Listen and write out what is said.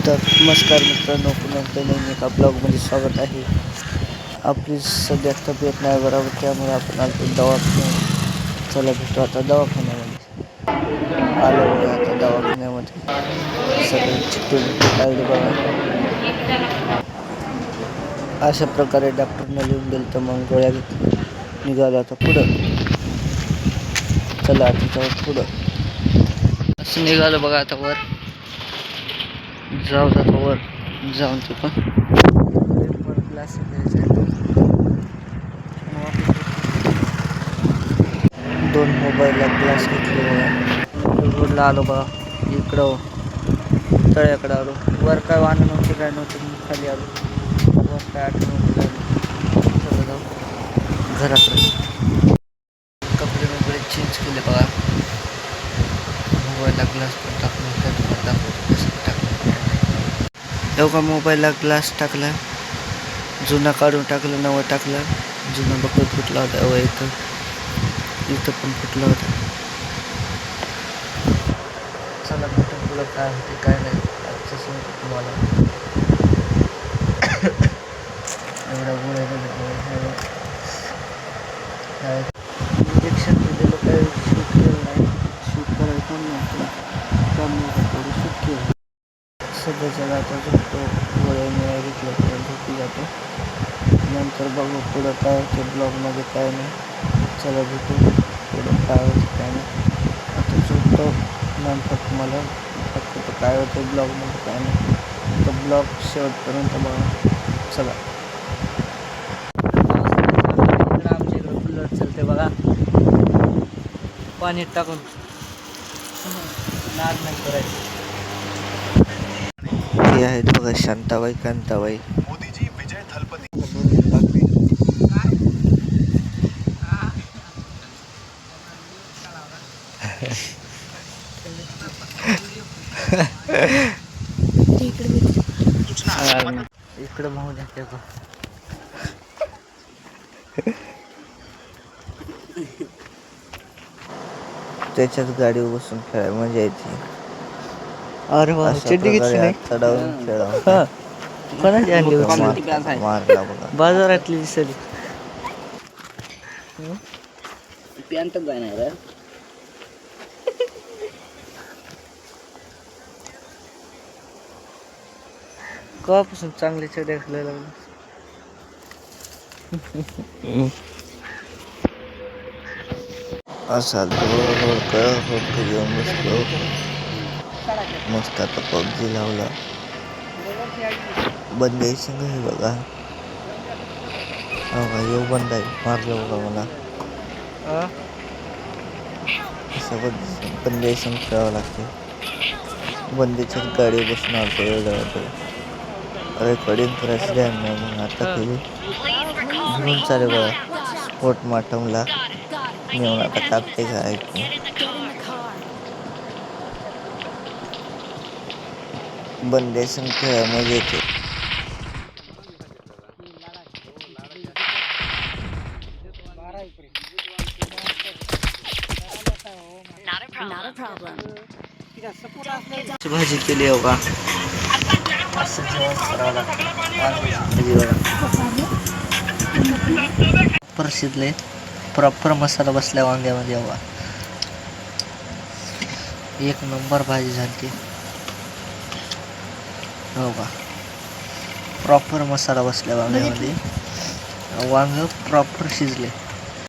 तर नमस्कार मित्रांनो, पुन्हा एकदा नवीन एका ब्लॉगमध्ये स्वागत आहे. आपली सध्या तब्येत नाही बरोबर, त्यामुळे आपण आलो दवाखान्यात. चला भेटू आता दवाखान्यामध्ये. आलो बघा आता दवाखान्यामध्ये. सगळे चिठ्ठी काढली बघा. अशा प्रकारे डॉक्टरनं लिहून दिलं तर मग गोळ्या घेतल्या. निघालो आता पुढं. चला आता जाऊ पुढं. असं निघालो बघा आता वर. जाऊ वर जाऊन ते पण क्लास दोन मोबाईलला ग्लास घेतले बघा. रोडला आलो बघा. इकडं तळ्याकडं आलो. वर काय वाहन नव्हते काय नव्हते, खाली आलो. वर काय आठवण नव्हतं. चला जाऊ घराकडे. कपडे वगैरे चेंज केले बघा. मोबाईलला ग्लास पण टाकून दाखवतो कसं टाकलं. एवढा मोबाईलला ग्लास टाकला, जुना काढून टाकलं, नवं टाकलं. जुना बघत फुटला होता व इथं पण फुटला होता. चला भेटून पुढं काय होते काय नाही आजचं सांगतो तुम्हाला. एवढा गोळ्या इंजेक्शन दिलेलं काही शूट केलं नाही. शूट करायचं नव्हतं, त्यामुळे थोडं शूट केलं. सध्याच्या आता झोपतो. गोळ्या मिळा घेतल्यापर्यंत झोपी जातो. नंतर बघू पुढं काय होतं ब्लॉगमध्ये काय नाही. चला भेटू पुढं काय होतं काय नाही. आता झोपतो, नंतर तुम्हाला दाखवतो काय होतं ब्लॉगमध्ये काय नाही. तर ब्लॉग शेवटपर्यंत बघा. चला. आमच्या इकडं बुलेट चालते बघा, पाणी टाकून. नाद नाही करायचं. ते आहेत बघा शांताबाई कांताबाई. मोदीजी विजय थलपती. इकडं भाऊ जाते का त्याच्यात गाडीवर बसून खेळायला मजा येते. अरे वा, चिड्डी घेतली नाही चढावून खेळा. कोणाची आणली मारला बघा, बाजारातली दिसली. पॅन्ट काय नाही रे. कवापासून चांगले चढ्या खायला लागले. असा घेऊन बसलो. मस्त आता पबजी लावला. बंद यायचं आहे बघा. येऊ बंद आहे. मारलं बघा मला. असं बंद यायचं खेळावं लागते. बंदीच्याच गाडी बसून आलतो वेगळं. रेकॉर्डिंग करायची द्या नाही मग आता केली. घेऊन चाले बघा. स्पोर्ट माटमला नेऊन आता टाकते का ऐकून. बंदेशन खेळा मजा येते. भाजी केली आहे बघा. असं जेवण करावं लागतं. प्रसिद्ध प्रॉपर मसाला बसल्या वांग्यामध्ये बघा. एक नंबर भाजी झाली. हो का, प्रॉपर मसाला बसल्या वांग्यामध्ये. वांग प्रॉपर शिजले.